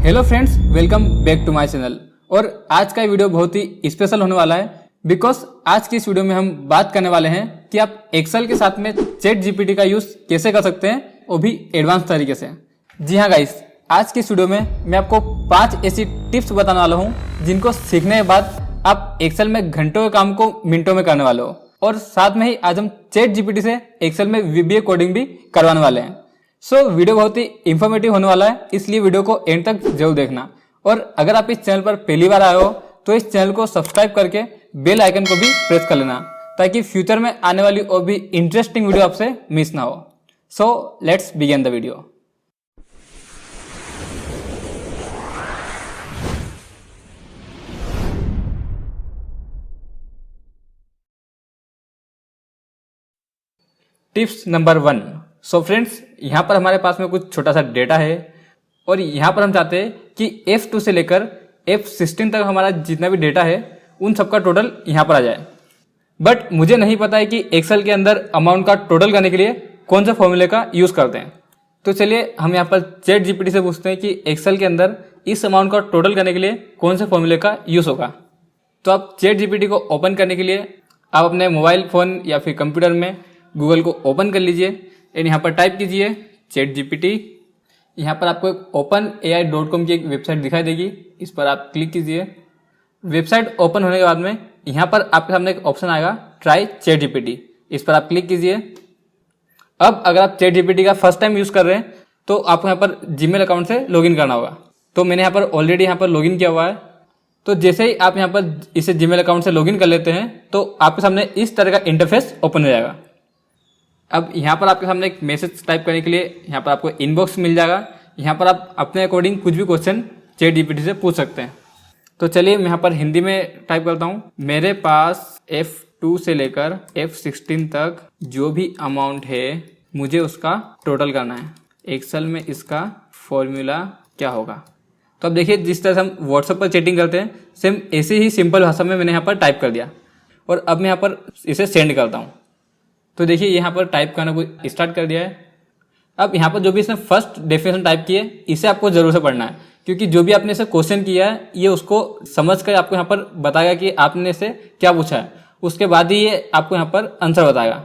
Hello friends, welcome back to my channel. और आज का वीडियो बहुत ही स्पेशल होने वाला है बिकॉज आज की इस वीडियो में हम बात करने वाले हैं कि आप एक्सेल के साथ में चैट जीपीटी का यूज कैसे कर सकते हैं, वो भी एडवांस तरीके से। जी हाँ गाइस, आज की इस वीडियो में मैं आपको 5 ऐसी टिप्स बताने वाला हूँ जिनको सीखने के बाद आप एक्सेल में घंटों के काम को मिनटों में करने वाले हो। और साथ में ही आज हम चैट जीपीटी से एक्सेल में वीबीए कोडिंग भी करवाने वाले हैं। वीडियो बहुत ही इंफॉर्मेटिव होने वाला है, इसलिए वीडियो को एंड तक जरूर देखना। और अगर आप इस चैनल पर पहली बार आए हो तो इस चैनल को सब्सक्राइब करके बेल आइकन को भी प्रेस कर लेना ताकि फ्यूचर में आने वाली और भी इंटरेस्टिंग वीडियो आपसे मिस ना हो। So let's begin the video. Tips number 1। So friends, यहाँ पर हमारे पास में कुछ छोटा सा डेटा है और यहाँ पर हम चाहते हैं कि F2 से लेकर F16 तक हमारा जितना भी डेटा है उन सबका टोटल यहाँ पर आ जाए। बट मुझे नहीं पता है कि एक्सेल के अंदर अमाउंट का टोटल करने के लिए कौन सा फॉर्मूले का यूज करते हैं। तो चलिए हम यहाँ पर चैट जीपीटी से पूछते हैं कि एक्सेल के अंदर इस अमाउंट का टोटल करने के लिए कौन से फॉर्मूले का यूज होगा। तो आप चैट जीपीटी को ओपन करने के लिए आप अपने मोबाइल फोन या फिर कंप्यूटर में गूगल को ओपन कर लीजिए एंड यहाँ पर टाइप कीजिए चैट जीपीटी। यहाँ पर आपको एक openai.com की एक वेबसाइट दिखाई देगी, इस पर आप क्लिक कीजिए। वेबसाइट ओपन होने के बाद में यहाँ पर आपके सामने एक ऑप्शन आएगा ट्राई चैट जीपीटी, इस पर आप क्लिक कीजिए। अब अगर आप चैट जीपीटी का फर्स्ट टाइम यूज कर रहे हैं तो आपको यहाँ पर जीमेल अकाउंट से लॉगिन करना होगा। तो मैंने यहाँ पर ऑलरेडी यहाँ पर लॉगिन किया हुआ है। तो जैसे ही आप यहाँ पर इसे जीमेल अकाउंट से लॉगिन कर लेते हैं तो आपके सामने इस तरह का इंटरफेस ओपन हो जाएगा। अब यहाँ पर आपके सामने एक मैसेज टाइप करने के लिए यहाँ पर आपको इनबॉक्स मिल जाएगा। यहाँ पर आप अपने अकॉर्डिंग कुछ भी क्वेश्चन चैट जीपीटी से पूछ सकते हैं। तो चलिए मैं यहाँ पर हिंदी में टाइप करता हूँ। मेरे पास F2 से लेकर F16 तक जो भी अमाउंट है मुझे उसका टोटल करना है। एक्सेल में इसका फॉर्मूला क्या होगा। तो अब देखिए, जिस तरह से हम व्हाट्सएप पर चैटिंग करते हैं सेम ऐसे ही सिंपल भाषा में मैंने यहाँ पर टाइप कर दिया और अब मैं यहाँ पर इसे सेंड करता हूँ। तो देखिए यहाँ पर टाइप करना को स्टार्ट कर दिया है। अब यहाँ पर जो भी इसने फर्स्ट डेफिनेशन टाइप की है इसे आपको जरूर से पढ़ना है, क्योंकि जो भी आपने इसे क्वेश्चन किया है ये उसको समझ कर आपको यहाँ पर बताएगा कि आपने इसे क्या पूछा है, उसके बाद ही ये आपको यहाँ पर आंसर बताएगा।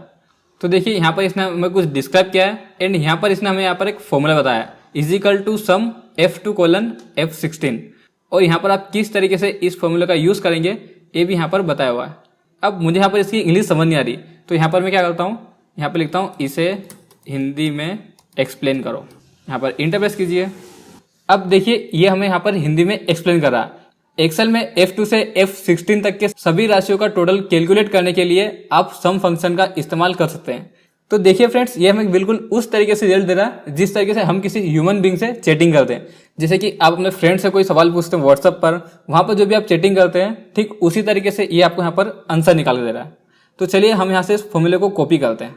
तो देखिए यहाँ पर इसने हमें कुछ डिस्क्राइब किया है एंड यहाँ पर इसने हमें यहाँ पर एक फॉर्मूला बताया इजिकल टू सम F2:F16 और यहाँ पर आप किस तरीके से इस फॉर्मूले का यूज करेंगे ये भी यहाँ पर बताया हुआ है। अब मुझे यहाँ पर इसकी इंग्लिश समझ नहीं आ रही, तो यहाँ पर मैं क्या करता हूँ, यहाँ पर लिखता हूँ इसे हिंदी में एक्सप्लेन करो। यहाँ पर इंटर प्रेस कीजिए। अब देखिए ये हमें यहाँ पर हिंदी में एक्सप्लेन कर रहा है। एक्सेल में F2 से F16 तक के सभी राशियों का टोटल कैलकुलेट करने के लिए आप सम फंक्शन का इस्तेमाल कर सकते हैं। तो देखिए फ्रेंड्स, ये हमें बिल्कुल उस तरीके से रिजल्ट दे रहा है जिस तरीके से हम किसी ह्यूमन बीइंग से चैटिंग करते हैं। जैसे कि आप अपने फ्रेंड से कोई सवाल पूछते हैं व्हाट्सएप पर, वहां पर जो भी आप चैटिंग करते हैं ठीक उसी तरीके से ये आपको यहाँ पर आंसर निकाल के दे रहा है। तो चलिए हम यहाँ से इस फॉर्मूले को कॉपी करते हैं।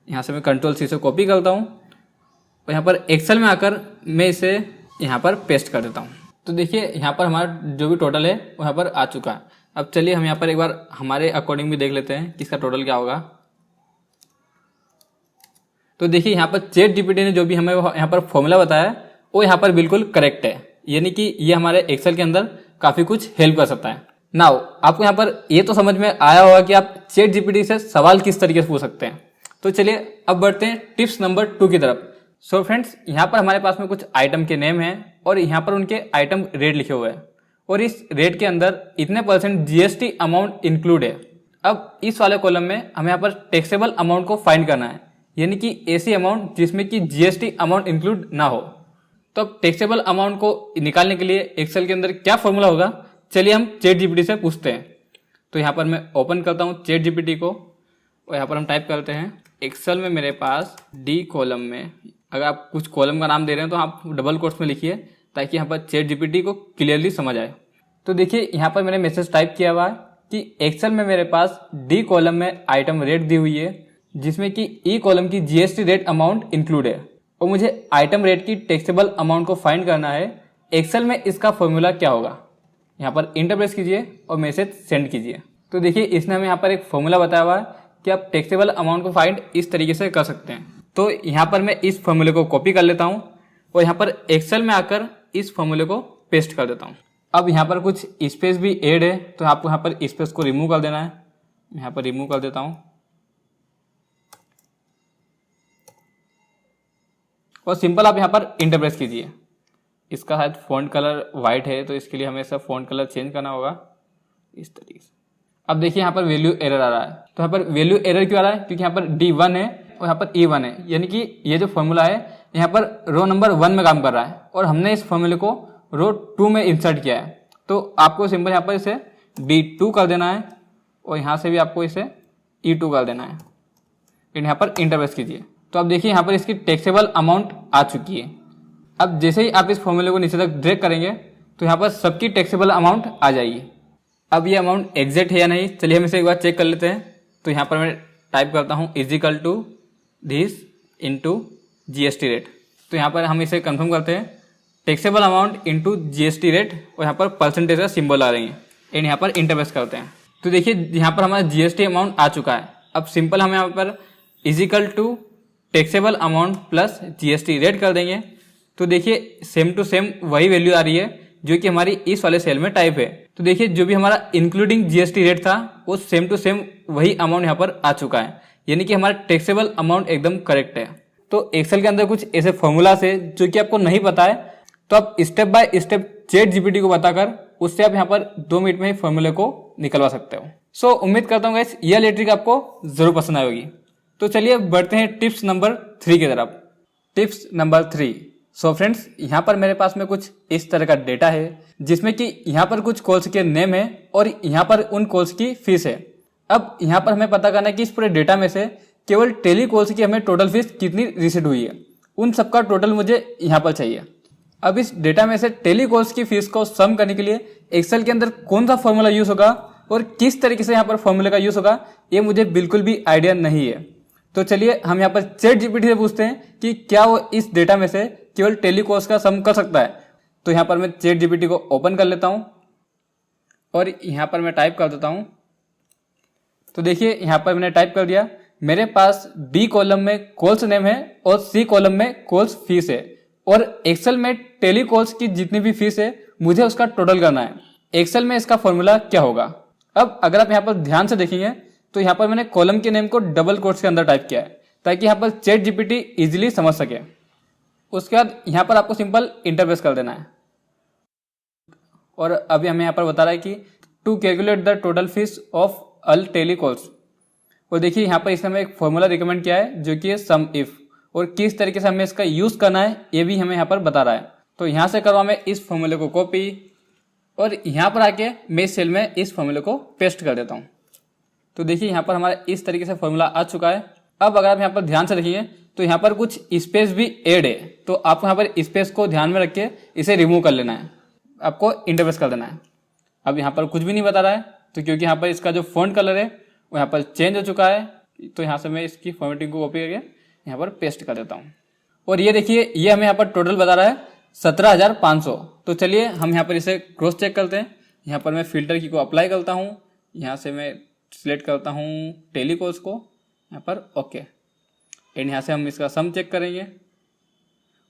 यहाँ से मैं Ctrl+C से कॉपी करता हूँ और यहाँ पर एक्सेल में आकर मैं इसे यहाँ पर पेस्ट कर देता हूँ। तो देखिए यहाँ पर हमारा जो भी टोटल है वो यहाँ पर आ चुका है। अब चलिए हम यहाँ पर एक बार हमारे अकॉर्डिंग भी देख लेते हैं कि इसका टोटल क्या होगा। तो देखिए यहाँ पर चैट जीपीटी ने जो भी हमें यहाँ पर फॉर्मूला बताया है वो यहाँ पर बिल्कुल करेक्ट है, यानी कि ये हमारे एक्सेल के अंदर काफ़ी कुछ हेल्प कर सकता है। नाउ आपको यहाँ पर ये तो समझ में आया होगा कि आप चैट जीपीटी से सवाल किस तरीके से पूछ सकते हैं। तो चलिए अब बढ़ते हैं टिप्स नंबर 2 की तरफ। सो फ्रेंड्स, यहाँ पर हमारे पास में कुछ आइटम के नेम हैं और यहाँ पर उनके आइटम रेट लिखे हुए हैं और इस रेट के अंदर इतने % जीएसटी अमाउंट इंक्लूड है। अब इस वाले कॉलम में हमें यहाँ पर टैक्सेबल अमाउंट को फाइंड करना है, यानी कि ऐसी अमाउंट जिसमें कि जीएसटी अमाउंट इंक्लूड ना हो। तो अब टैक्सेबल अमाउंट को निकालने के लिए एक्सेल के अंदर क्या फॉर्मूला होगा, चलिए हम चैट जीपीटी से पूछते हैं। तो यहाँ पर मैं ओपन करता हूँ चैट जीपीटी को और यहाँ पर हम टाइप करते हैं एक्सेल में मेरे पास डी कॉलम में, अगर आप कुछ कॉलम का नाम दे रहे हैं तो आप डबल कोट्स में लिखिए ताकि यहाँ पर चैट जीपीटी को क्लियरली समझ आए। तो देखिए यहाँ पर मैंने मैसेज टाइप किया हुआ है कि एक्सेल में मेरे पास डी कॉलम में आइटम रेट दी हुई है जिसमें कि ई कॉलम की जीएसटी रेट अमाउंट इंक्लूड है और मुझे आइटम रेट की टैक्सेबल अमाउंट को फाइंड करना है। एक्सेल में इसका फॉर्मूला क्या होगा। यहाँ पर इंटर प्रेस कीजिए और मैसेज सेंड कीजिए। तो देखिए इसने हमें यहाँ पर एक फॉर्मूला बताया हुआ है कि आप टैक्सेबल अमाउंट को फाइंड इस तरीके से कर सकते हैं। तो यहाँ पर मैं इस फॉर्मूले को कॉपी कर लेता हूँ और यहाँ पर एक्सेल में आकर इस फॉर्मूले को पेस्ट कर देता हूँ। अब यहाँ पर कुछ स्पेस भी ऐड है, तो आपको यहाँ पर स्पेस को रिमूव कर देना है। यहाँ पर रिमूव कर देता हूँ और सिंपल आप यहाँ पर इंटर प्रेस कीजिए। इसका शायद फॉन्ट कलर वाइट है, तो इसके लिए हमें इसका फॉन्ट कलर चेंज करना होगा इस तरीके से। अब देखिए यहाँ पर वैल्यू एरर आ रहा है। तो यहाँ पर वैल्यू एरर क्यों आ रहा है? क्योंकि यहाँ पर D1 है और यहाँ पर E1 है, यानी कि ये जो फॉर्मूला है यहाँ पर रो नंबर 1 में काम कर रहा है और हमने इस फॉर्मूले को रो 2 में इंसर्ट किया है। तो आपको सिंपल यहाँ पर इसे D2 कर देना है और यहाँ से भी आपको इसे E2 कर देना है। यहाँ पर इंटर प्रेस कीजिए। तो अब देखिए यहाँ पर इसकी टैक्सेबल अमाउंट आ चुकी है। अब जैसे ही आप इस फॉर्मूले को नीचे तक ड्रैग करेंगे तो यहाँ पर सबकी टैक्सेबल अमाउंट आ जाएगी। अब ये अमाउंट एग्जैक्ट है या नहीं, चलिए हम इसे एक बार चेक कर लेते हैं। तो यहाँ पर मैं टाइप करता हूँ equal to this into GST rate. तो यहाँ पर हम इसे कंफर्म करते हैं, taxable amount into GST rate और यहाँ पर परसेंटेज का सिंबल आ रही है एंड यहाँ पर इंटर प्रेस करते हैं। तो देखिए यहाँ पर हमारा GST अमाउंट आ चुका है। अब सिंपल हम यहाँ पर equal to taxable amount plus GST rate कर देंगे। तो देखिए सेम टू सेम वही वैल्यू आ रही है जो कि हमारी इस वाले सेल में टाइप है। तो देखिए जो भी हमारा इंक्लूडिंग GST रेट था वो सेम टू सेम वही अमाउंट यहाँ पर आ चुका है, यानी कि हमारा टैक्सेबल अमाउंट एकदम करेक्ट है। तो एक्सेल के अंदर कुछ ऐसे फॉर्मूलास है जो कि आपको नहीं पता है, तो आप स्टेप बाय स्टेप ChatGPT को बताकर उससे आप यहाँ पर 2 मिनट में ही फॉर्मूले को निकलवा सकते हो। सो उम्मीद करता हूँ गाइस यह ट्रिक आपको जरूर पसंद आएगी। तो चलिए बढ़ते हैं टिप्स नंबर 3 की तरफ। Tips number 3। सो फ्रेंड्स यहाँ पर मेरे पास में कुछ इस तरह का डेटा है जिसमें कि यहाँ पर कुछ कॉल्स के नेम है और यहाँ पर उन कॉल्स की फीस है। अब यहाँ पर हमें पता करना है कि इस पूरे डेटा में से केवल टेली कॉल्स की हमें टोटल फीस कितनी रिसीव हुई है, उन सबका टोटल मुझे यहाँ पर चाहिए। अब इस डेटा में से टेली कॉल्स की फीस को सम करने के लिए एक्सेल के अंदर कौन सा फॉर्मूला यूज होगा और किस तरीके से यहाँ पर फॉर्मूले का यूज होगा ये मुझे बिल्कुल भी आइडिया नहीं है। तो चलिए हम यहाँ पर ChatGPT से पूछते हैं कि क्या वो इस डेटा में से केवल टेली कॉल्स का सम कर सकता है। तो यहाँ पर मैं ChatGPT को ओपन कर लेता हूँ और यहाँ पर मैं टाइप कर देता हूँ। तो देखिए यहाँ पर मैंने टाइप कर दिया। मेरे पास B कॉलम में कॉल्स नेम है और C कॉलम में कॉल्स फीस है और एक्सेल में टेली कॉल्स की जितनी भी फीस है मुझे उसका टोटल करना है। एक्सेल में इसका फॉर्मूला क्या होगा? अब अगर आप यहाँ पर ध्यान से देखेंगे तो यहाँ पर मैंने कॉलम के नेम को डबल कोट्स के अंदर टाइप किया है ताकि यहाँ पर ChatGPT इजीली समझ सके। उसके बाद यहाँ पर आपको सिंपल इंटर प्रेस कर देना है और अभी हमें यहाँ पर बता रहा है कि to calculate the total fees of all tele calls. और देखिए यहाँ पर इसने हमें एक फॉर्मूला रिकमेंड किया है जो कि है सम इफ, और किस तरीके से हमें इसका यूज करना है ये भी हमें यहाँ पर बता रहा है। तो यहाँ से करवा मैं इस फॉर्मूले को कॉपी और यहाँ पर आके मैं इस सेल में इस फॉर्मूले को पेस्ट कर देता हूँ। तो देखिए यहाँ पर हमारा इस तरीके से फॉर्मूला आ चुका है। अब अगर आप यहाँ पर ध्यान से देखिए तो यहाँ पर कुछ स्पेस भी ऐड है, तो आपको यहाँ पर स्पेस को ध्यान में रख के इसे रिमूव कर लेना है, आपको इंटर प्रेस कर देना है। अब यहाँ पर कुछ भी नहीं बता रहा है तो क्योंकि यहाँ पर इसका जो फॉन्ट कलर है वो यहाँ पर चेंज हो चुका है, तो यहाँ से मैं इसकी फॉर्मेटिंग को कॉपी करके यहाँ पर पेस्ट कर देता हूँ। और ये देखिए ये हमें यहाँ पर टोटल बता रहा है 17,500। तो चलिए हम यहाँ पर इसे क्रॉस चेक करते हैं। यहाँ पर मैं फिल्टर की को अप्लाई करता हूँ, यहाँ से मैं सिलेक्ट करता हूँ टेली कॉल्स को, यहाँ पर ओके, एंड यहाँ से हम इसका सम चेक करेंगे।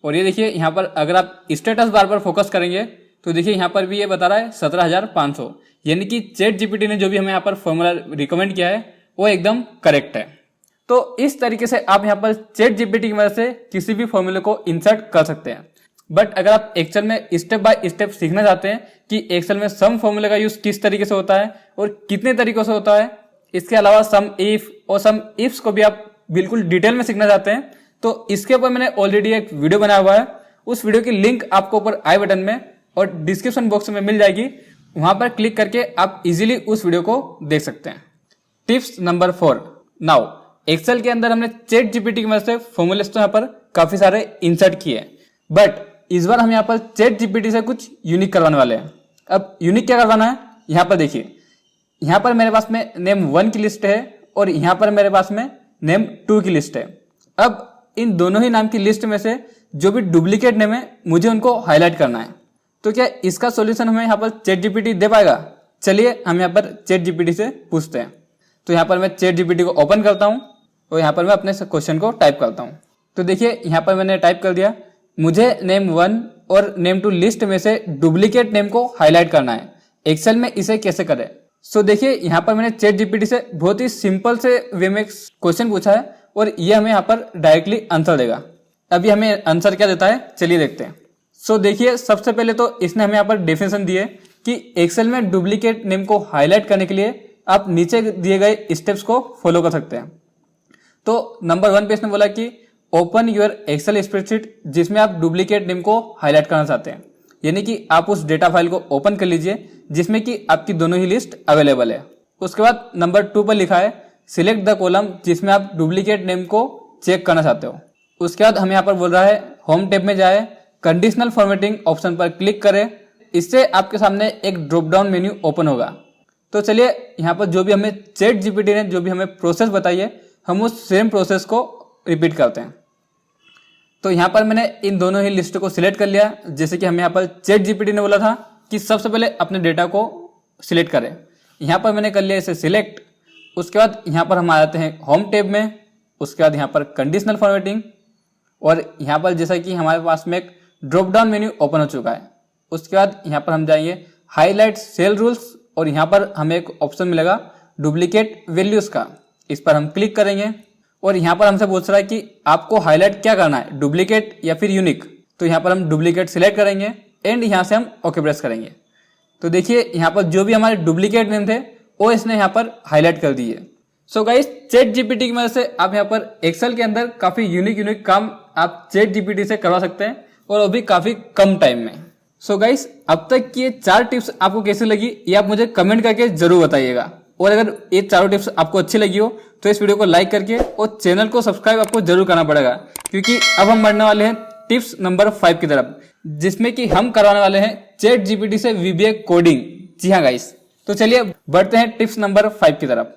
और ये देखिए यहाँ पर अगर आप स्टेटस बार पर फोकस करेंगे तो देखिए यहाँ पर भी ये बता रहा है 17,500, यानी कि ChatGPT ने जो भी हमें यहाँ पर फॉर्मूला रिकमेंड किया है वो एकदम करेक्ट है। तो इस तरीके से आप यहाँ पर ChatGPT की मदद से किसी भी फॉर्मूले को इंसर्ट कर सकते हैं। बट अगर आप एक्सेल में स्टेप बाय स्टेप सीखना चाहते हैं कि एक्सेल में सम फॉर्मूले का यूज किस तरीके से होता है और कितने तरीकों से होता है, इसके अलावा सम इफ और सम इफ्स को भी आप बिल्कुल डिटेल में सीखना चाहते हैं, तो इसके ऊपर मैंने ऑलरेडी एक वीडियो बनाया हुआ है। उस वीडियो की लिंक आपको ऊपर आई बटन में और डिस्क्रिप्शन बॉक्स में मिल जाएगी, वहां पर क्लिक करके आप इजीली उस वीडियो को देख सकते हैं। Tips number 4। नाउ एक्सेल के अंदर हमने ChatGPT की मदद से फॉर्मूलेस तो यहाँ पर काफी सारे इंसर्ट किए, बट इस बार हम यहाँ पर ChatGPT से कुछ यूनिक करवाने वाले हैं। अब यूनिक क्या करवाना है, यहाँ पर देखिए, यहाँ पर मेरे पास में नेम 1 की लिस्ट है और यहाँ पर मेरे पास में नेम 2 की लिस्ट है। अब इन दोनों ही नाम की लिस्ट में से जो भी डुप्लीकेट नेम है मुझे उनको हाईलाइट करना है। तो क्या इसका सॉल्यूशन हमें यहाँ पर ChatGPT दे पाएगा? चलिए हम यहाँ पर ChatGPT से पूछते हैं। तो यहाँ पर मैं ChatGPT को ओपन करता हूँ और यहाँ पर मैं अपने क्वेश्चन को टाइप करता हूँ। तो देखिए यहाँ पर मैंने टाइप कर दिया, मुझे नेम 1 और नेम टू लिस्ट में से डुप्लीकेट नेम को हाईलाइट करना है। एक्सेल में इसे कैसे करें? सो देखिए यहाँ पर मैंने चैट जीपीटी से बहुत ही सिंपल से वे में क्वेश्चन पूछा है और ये हमें यहाँ पर डायरेक्टली आंसर देगा। अभी हमें आंसर क्या देता है चलिए देखते हैं। सो देखिए सबसे पहले तो इसने हमें यहाँ पर डेफिनेशन दी है कि एक्सेल में डुप्लीकेट नेम को हाईलाइट करने के लिए आप नीचे दिए गए स्टेप्स को फॉलो कर सकते हैं। तो नंबर 1 पे इसने बोला कि ओपन योर एक्सेल स्प्रेडशीट जिसमें आप डुप्लीकेट नेम को हाईलाइट करना चाहते हैं, यानी कि आप उस डेटा फाइल को ओपन कर लीजिए जिसमें कि आपकी दोनों ही लिस्ट अवेलेबल है। उसके बाद नंबर 2 पर लिखा है सिलेक्ट द कॉलम जिसमें आप डुप्लीकेट नेम को चेक करना चाहते हो। उसके बाद हमें यहाँ पर बोल रहा है होम टैब में जाए, कंडीशनल फॉर्मेटिंग ऑप्शन पर क्लिक करें, इससे आपके सामने एक ड्रॉप डाउन मेन्यू ओपन होगा। तो चलिए यहाँ पर जो भी हमें चैट जीपीटी ने जो भी हमें प्रोसेस बताई है हम उस सेम प्रोसेस को रिपीट करते हैं। तो यहाँ पर मैंने इन दोनों ही लिस्ट को सिलेक्ट कर लिया, जैसे कि हमें यहाँ पर चैट जीपीटी ने बोला था कि सबसे पहले अपने डेटा को सिलेक्ट करें। यहाँ पर मैंने कर लिया इसे सिलेक्ट। उसके बाद यहाँ पर हम आ जाते हैं होम टैब में, उसके बाद यहाँ पर कंडीशनल फॉर्मेटिंग और यहाँ पर जैसा कि हमारे पास में एक ड्रॉप डाउन मेन्यू ओपन हो चुका है। उसके बाद यहाँ पर हम जाएंगे हाईलाइट सेल रूल्स और यहाँ पर हमें एक ऑप्शन मिलेगा डुप्लीकेट वैल्यूज का, इस पर हम क्लिक करेंगे और यहाँ पर हमसे पूछ रहा है कि आपको हाईलाइट क्या करना है, डुप्लीकेट या फिर यूनिक। तो यहाँ पर हम डुप्लीकेट सिलेक्ट करेंगे एंड यहाँ से हम ओके प्रेस करेंगे। तो देखिए यहाँ पर जो भी हमारे डुप्लीकेट नेम थे वो इसने यहाँ पर हाईलाइट कर दिए। सो गाइस चैट जीपीटी की मदद से आप यहाँ पर एक्सेल के अंदर काफी यूनिक काम आप चैट जीपीटी से करवा सकते हैं और वो भी काफी कम टाइम में। सो गाइस अब तक की ये 4 टिप्स आपको कैसी लगी ये आप मुझे कमेंट करके जरूर बताइएगा। और अगर ये चारों टिप्स आपको अच्छी लगी हो तो इस वीडियो को लाइक करके और चैनल को सब्सक्राइब आपको जरूर करना पड़ेगा, क्योंकि अब हम बढ़ने वाले हैं टिप्स नंबर 5 की तरफ, जिसमें कि हम करवाने वाले हैं चैट जीपीटी से वीबीए कोडिंग। जी हाँ गाइस, तो चलिए बढ़ते हैं टिप्स नंबर 5 की तरफ।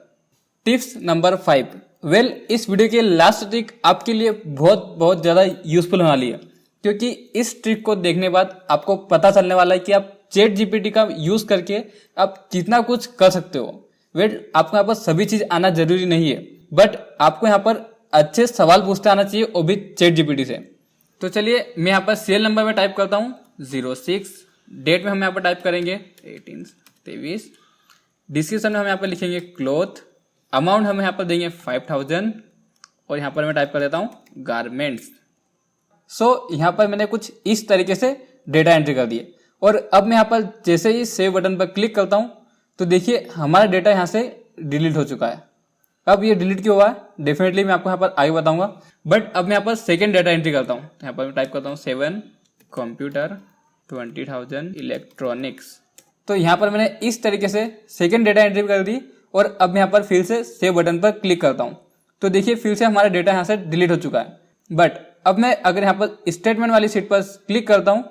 टिप्स नंबर 5 वेल इस वीडियो की लास्ट ट्रिक आपके लिए बहुत ज्यादा यूजफुल होने वाली है, क्योंकि इस ट्रिक को देखने के बाद आपको पता चलने वाला है कि आप चैट जीपीटी का यूज करके आप कितना कुछ कर सकते हो। वेल आपको यहाँ पर सभी चीज आना जरूरी नहीं है, बट आपको यहाँ पर अच्छे सवाल पूछते आना चाहिए, वो भी चैट जीपीटी से। तो चलिए मैं यहाँ पर सीरियल नंबर में टाइप करता हूँ 06, डेट में हम यहाँ पर टाइप करेंगे 18/23, डिस्क्रिप्शन में हम यहाँ पर लिखेंगे क्लॉथ, अमाउंट हम यहाँ पर देंगे 5000 और यहाँ पर मैं टाइप कर देता हूँ गारमेंट्स। सो यहाँ पर मैंने कुछ इस तरीके से डेटा एंट्री कर दिए और अब मैं यहाँ पर जैसे ही सेव बटन पर क्लिक करता हूँ तो देखिए हमारा डेटा यहाँ से डिलीट हो चुका है। अब ये डिलीट क्यों हुआ है डेफिनेटली मैं आपको यहाँ पर आगे बताऊंगा, बट अब मैं यहाँ पर सेकेंड डेटा एंट्री करता हूँ। यहाँ पर मैं टाइप करता हूँ 7 कंप्यूटर 20,000 इलेक्ट्रॉनिक्स। तो यहाँ पर मैंने इस तरीके से सेकेंड डेटा एंट्री कर दी और अब मैं यहाँ पर फिर से सेव बटन पर क्लिक करता हूँ तो देखिए फिर से हमारा डेटा यहाँ से डिलीट हो चुका है। बट अब मैं अगर यहाँ पर स्टेटमेंट वाली सीट पर क्लिक करता हूँ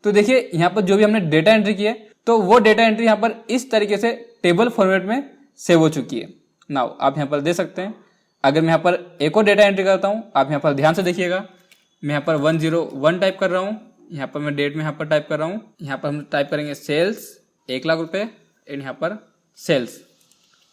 तो देखिए यहाँ पर जो भी हमने डेटा एंट्री की है तो वो डेटा एंट्री यहाँ पर इस तरीके से टेबल फॉर्मेट में सेव हो चुकी है। नाउ आप यहाँ पर दे सकते हैं। अगर मैं यहाँ पर एक और डेटा एंट्री करता हूँ, आप यहाँ पर ध्यान से देखिएगा, मैं यहाँ पर 101 टाइप कर रहा हूँ, यहाँ पर मैं डेट में यहाँ पर टाइप कर रहा हूँ, यहाँ पर हम टाइप करेंगे सेल्स 1 लाख रुपए एंड यहाँ पर सेल्स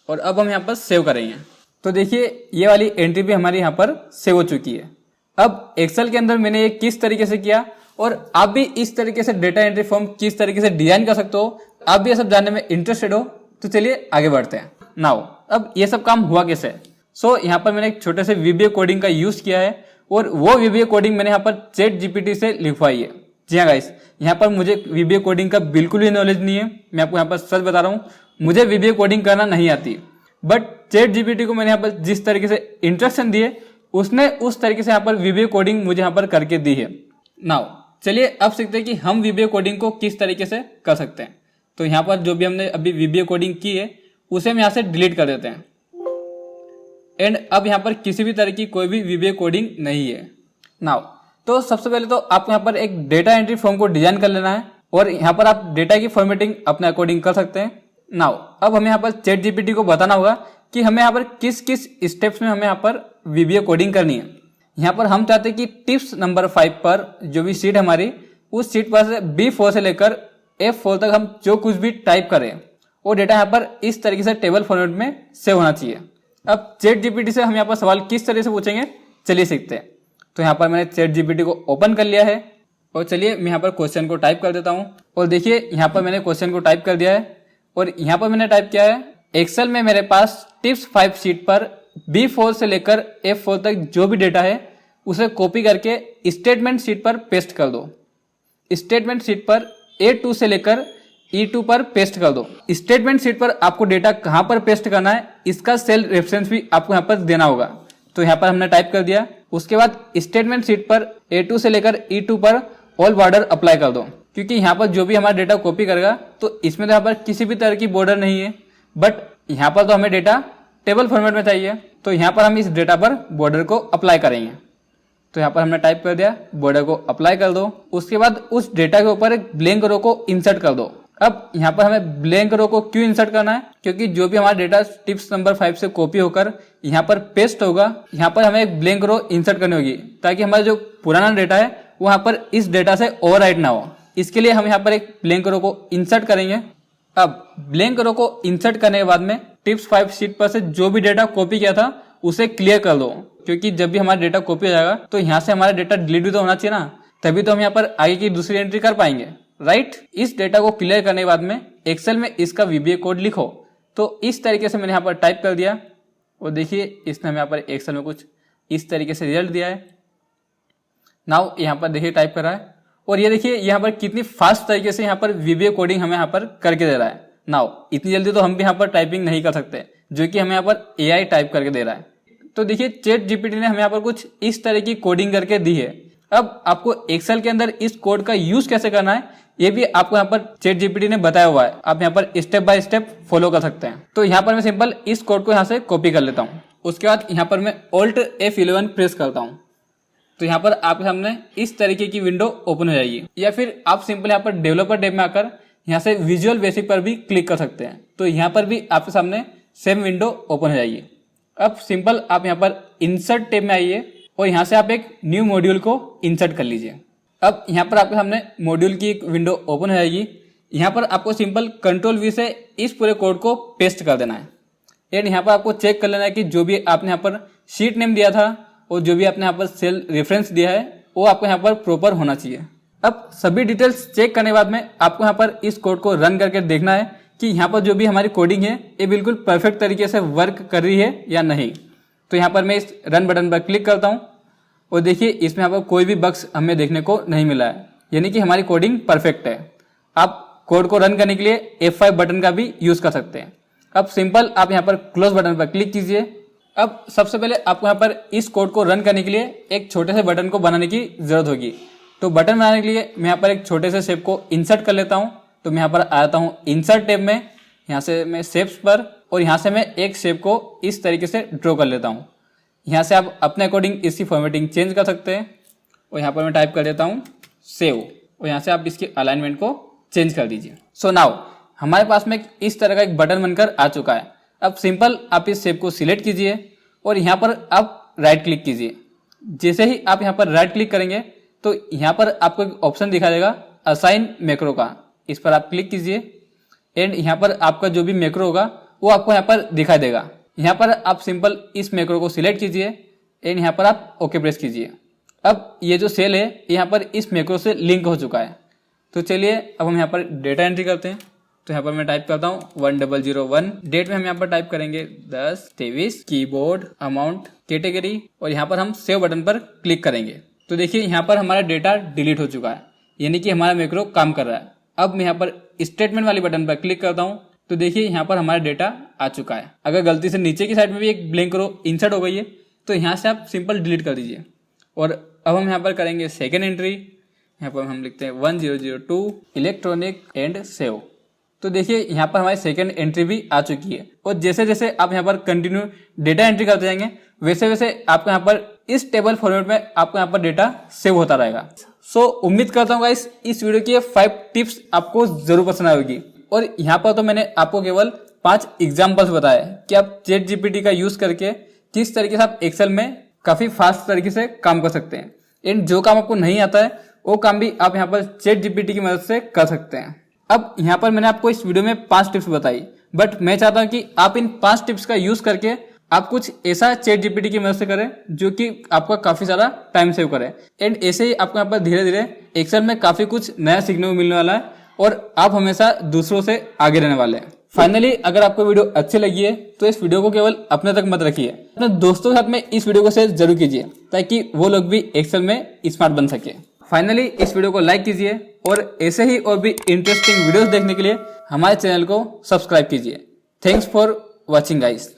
और अब हम यहाँ पर सेव करेंगे। तो देखिए ये वाली एंट्री भी हमारी यहाँ पर सेव हो चुकी है। अब एक्सेल के अंदर मैंने ये किस तरीके से किया और आप भी इस तरीके से डेटा एंट्री फॉर्म किस तरीके से डिजाइन कर सकते हो, आप भी ये सब जानने में इंटरेस्टेड हो तो चलिए आगे बढ़ते हैं। नाउ अब ये सब काम हुआ कैसे? सो यहाँ पर मैंने एक छोटे से वीबीए कोडिंग का यूज किया है और वो वीबीए कोडिंग मैंने यहाँ पर चैट जीपीटी से लिखवाई है। जी हाँ गाइस, यहाँ पर मुझे वीबीए कोडिंग का बिल्कुल भी नॉलेज नहीं है, मैं आपको यहाँ पर सच बता रहा हूँ, मुझे वीबीए कोडिंग करना नहीं आती। बट चैट जीपीटी को मैंने यहाँ पर जिस तरीके से इंस्ट्रक्शन दिए उसने उस तरीके से यहाँ पर वीबीए कोडिंग मुझे यहाँ पर करके दी है। नाउ चलिए अब सीखते हैं कि हम वीबीए कोडिंग को किस तरीके से कर सकते हैं। तो यहाँ पर जो भी हमने अभी वीबीए कोडिंग की है उसे हम यहाँ से डिलीट कर देते हैं एंड अब यहाँ पर किसी भी तरह की कोई भी वीबीए कोडिंग नहीं है। नाउ तो सबसे पहले तो आपको यहाँ पर एक डेटा एंट्री फॉर्म को डिजाइन कर लेना है और यहाँ पर आप डेटा की फॉर्मेटिंग अपने अकॉर्डिंग कर सकते हैं। नाउ अब हमें यहाँ पर चैट जीपीटी को बताना होगा कि हमें यहाँ पर किस किस स्टेप्स में हमें यहाँ पर वीबीए कोडिंग करनी है। यहाँ पर हम चाहते हैं कि टिप्स नंबर 5 पर जो भी सीट हमारी उस सीट पर से B4 से लेकर F4 तक हम जो कुछ भी टाइप करें वो डेटा यहाँ पर इस तरीके से टेबल फॉर्मेट में सेव होना चाहिए। अब चैट जीपीटी से हम यहाँ पर सवाल किस तरह से पूछेंगे चलिए सीखते हैं। तो यहाँ पर मैंने चैट जीपीटी को ओपन कर लिया है और चलिए मैं यहाँ पर क्वेश्चन को टाइप कर देता हूँ। और देखिए यहाँ पर मैंने क्वेश्चन को टाइप कर दिया है और यहाँ पर मैंने टाइप किया है एक्सेल में मेरे पास टिप्स 5 शीट पर B4 से लेकर F4 तक जो भी डेटा है उसे कॉपी करके स्टेटमेंट शीट पर पेस्ट कर दो। स्टेटमेंट शीट पर A2 से लेकर E2 पर पेस्ट कर दो। स्टेटमेंट शीट पर आपको डेटा कहां पर पेस्ट करना है इसका सेल रेफरेंस भी आपको यहाँ पर देना होगा। तो यहाँ पर हमने टाइप कर दिया। उसके बाद स्टेटमेंट शीट पर A2 से लेकर E2 पर ऑल बॉर्डर अप्लाई कर दो, क्योंकि यहाँ पर जो भी हमारा डेटा कॉपी करेगा तो इसमें तो यहाँ पर किसी भी तरह की बॉर्डर नहीं है, बट यहाँ पर तो हमें डेटा टेबल फॉर्मेट में चाहिए। तो यहाँ पर हम इस डेटा पर बॉर्डर को अप्लाई करेंगे। तो यहाँ पर हमने टाइप कर दिया, बॉर्डर को अप्लाई कर दो। उसके बाद उस डेटा के ऊपर एक ब्लैंक रो को इंसर्ट कर दो। अब यहाँ पर हमें ब्लैंक रो को क्यों इंसर्ट करना है, क्योंकि जो भी हमारा डेटा टिप्स नंबर 5 से कॉपी होकर यहाँ पर पेस्ट होगा, यहाँ पर हमें एक ब्लैंक रो इंसर्ट करनी होगी ताकि हमारा जो पुराना डेटा है वो यहाँ पर इस डेटा से ओवरराइट ना हो। इसके लिए हम यहाँ पर एक ब्लैंक रो को इंसर्ट करेंगे। अब ब्लैंक रो को इंसर्ट करने के बाद में टिप्स 5 शीट पर से जो भी डेटा कॉपी किया था उसे क्लियर कर दो, क्योंकि जब भी हमारा डेटा कॉपी हो जाएगा तो यहाँ से हमारा डेटा डिलीट भी तो होना चाहिए ना, तभी तो हम यहाँ पर आगे की दूसरी एंट्री कर पाएंगे, राइट। इस डेटा को क्लियर करने के बाद में एक्सेल में इसका VBA कोड लिखो। तो इस तरीके से मैंने यहाँ पर टाइप कर दिया और देखिए इसने हमें यहाँ पर एक्सेल में कुछ इस तरीके से रिजल्ट दिया है। नाउ यहाँ पर देखिए टाइप कर रहा है और ये देखिए यहाँ पर कितनी फास्ट तरीके से यहाँ पर VBA कोडिंग हमें यहाँ पर करके दे रहा है। नाउ इतनी जल्दी तो हम भी यहाँ पर टाइपिंग नहीं कर सकते, जो कि हमें यहाँ पर AI टाइप करके दे रहा है। तो देखिए चैट जीपीटी ने हमें यहाँ पर कुछ इस तरह की कोडिंग करके दी है। अब आपको एक्सेल के अंदर इस कोड का यूज कैसे करना है ये भी आपको यहाँ पर चैट जीपीटी ने बताया हुआ है। आप यहाँ पर स्टेप बाय स्टेप फॉलो कर सकते हैं। तो यहाँ पर मैं सिंपल इस कोड को यहाँ से कॉपी कर लेता हूँ। उसके बाद यहाँ पर मैं Alt F11 प्रेस करता हूँ। तो यहाँ पर आपके सामने इस तरीके की विंडो ओपन हो जाएगी, या फिर आप सिंपल यहाँ पर डेवलपर टैब में आकर यहाँ से विजुअल बेसिक पर भी क्लिक कर सकते हैं। तो यहाँ पर भी आपके सामने सेम विंडो ओपन हो जाएगी। अब सिंपल आप यहाँ पर इंसर्ट टैब में आइए और यहाँ से आप एक न्यू मॉड्यूल को इंसर्ट कर लीजिए। अब यहाँ पर आपके सामने मॉड्यूल की एक विंडो ओपन हो जाएगी। यहाँ पर आपको सिंपल Ctrl+V से इस पूरे कोड को पेस्ट कर देना है। एंड यहाँ पर आपको चेक कर लेना है कि जो भी आपने यहाँ पर शीट नेम दिया था और जो भी आपने यहाँ पर सेल रेफरेंस दिया है वो आपको यहाँ पर प्रॉपर होना चाहिए। अब सभी डिटेल्स चेक करने के बाद में आपको यहाँ पर इस कोड को रन करके देखना है कि यहाँ पर जो भी हमारी कोडिंग है ये बिल्कुल परफेक्ट तरीके से वर्क कर रही है या नहीं। तो यहाँ पर मैं इस रन बटन पर क्लिक करता हूँ और देखिए इसमें यहाँ पर कोई भी बग्स हमें देखने को नहीं मिला है, यानी कि हमारी कोडिंग परफेक्ट है। आप कोड को रन करने के लिए F5 बटन का भी यूज कर सकते हैं। अब सिंपल आप यहाँ पर क्लोज बटन पर क्लिक कीजिए। अब सबसे पहले आपको यहाँ पर इस कोड को रन करने के लिए एक छोटे से बटन को बनाने की जरूरत होगी। तो बटन बनाने के लिए मैं यहाँ पर एक छोटे से शेप को इंसर्ट कर लेता हूँ। तो मैं यहाँ पर आता हूँ इंसर्ट टैब में, यहाँ से मैं शेप्स पर, और यहाँ से मैं एक शेप को इस तरीके से ड्रॉ कर लेता हूँ। यहाँ से आप अपने अकॉर्डिंग इसकी फॉर्मेटिंग चेंज कर सकते हैं। और यहाँ पर मैं टाइप कर देता हूँ सेव, और यहाँ से आप इसकी अलाइनमेंट को चेंज कर दीजिए। सो नाउ हमारे पास में इस तरह का एक बटन बनकर आ चुका है। अब सिंपल आप इस शेप को सिलेक्ट कीजिए और यहाँ पर आप राइट क्लिक कीजिए। जैसे ही आप यहाँ पर राइट क्लिक करेंगे तो यहाँ पर आपको एक ऑप्शन दिखाई देगा असाइन मैक्रो का, इस पर आप क्लिक कीजिए एंड यहाँ पर आपका जो भी मैक्रो होगा वो आपको यहाँ पर दिखाई देगा। यहाँ पर आप सिंपल इस मैक्रो को सिलेक्ट कीजिए एंड यहाँ पर आप ओके प्रेस कीजिए। अब ये जो सेल है यहाँ पर इस मैक्रो से लिंक हो चुका है। तो चलिए अब हम यहाँ पर डेटा एंट्री करते हैं। तो यहाँ पर मैं टाइप करता हूँ 1001। डेट में हम यहाँ पर टाइप करेंगे 10/23, कीबोर्ड, अमाउंट, कैटेगरी, और यहाँ पर हम सेव बटन पर क्लिक करेंगे। तो देखिए यहाँ पर हमारा डेटा डिलीट हो चुका है, यानी कि हमारा मैक्रो काम कर रहा है। अब मैं यहाँ पर स्टेटमेंट वाली बटन पर क्लिक करता हूँ। तो देखिए यहाँ पर हमारा डेटा आ चुका है। अगर गलती से नीचे की साइड में भी एक ब्लैंक रो इंसर्ट हो गई है तो यहाँ से आप सिंपल डिलीट कर दीजिए। और अब हम यहाँ पर करेंगे सेकेंड एंट्री। यहाँ पर हम लिखते हैं 1002 इलेक्ट्रॉनिक एंड सेव। तो देखिए यहाँ पर हमारी सेकेंड एंट्री भी आ चुकी है। और जैसे जैसे आप यहाँ पर कंटिन्यू डेटा एंट्री करते जाएंगे वैसे वैसे आपको यहाँ पर इस टेबल फॉर्मेट में आपको यहाँ पर डेटा सेव होता रहेगा। सो उम्मीद करता हूँ गाइस इस वीडियो की 5 टिप्स आपको जरूर पसंद आएगी। और यहाँ पर तो मैंने आपको केवल 5 एग्जाम्पल्स बताए कि आप चैट जीपीटी का यूज करके किस तरीके से आप एक्सेल में काफी फास्ट तरीके से काम कर सकते हैं। एंड जो काम आपको नहीं आता है वो काम भी आप यहाँ पर चैट जीपीटी की मदद से कर सकते हैं। अब यहाँ पर मैंने आपको इस वीडियो में 5 टिप्स बताई, बट मैं चाहता हूँ कि आप इन 5 टिप्स का यूज करके आप कुछ ऐसा चैट जीपीटी की मदद से करें जो कि आपका काफी सारा टाइम सेव करे। एंड ऐसे ही आपको यहाँ पर धीरे धीरे एक्सेल में काफी कुछ नया सीखने को मिलने वाला है और आप हमेशा दूसरों से आगे रहने वाले हैं। फाइनली अगर आपको वीडियो अच्छी लगी है तो इस वीडियो को केवल अपने तक मत रखिए, अपने दोस्तों के साथ में इस वीडियो को शेयर जरूर कीजिए ताकि वो लोग भी एक्सेल में स्मार्ट बन सके। फाइनली इस वीडियो को लाइक कीजिए और ऐसे ही और भी इंटरेस्टिंग वीडियोस देखने के लिए हमारे चैनल को सब्सक्राइब कीजिए। Thanks for watching guys.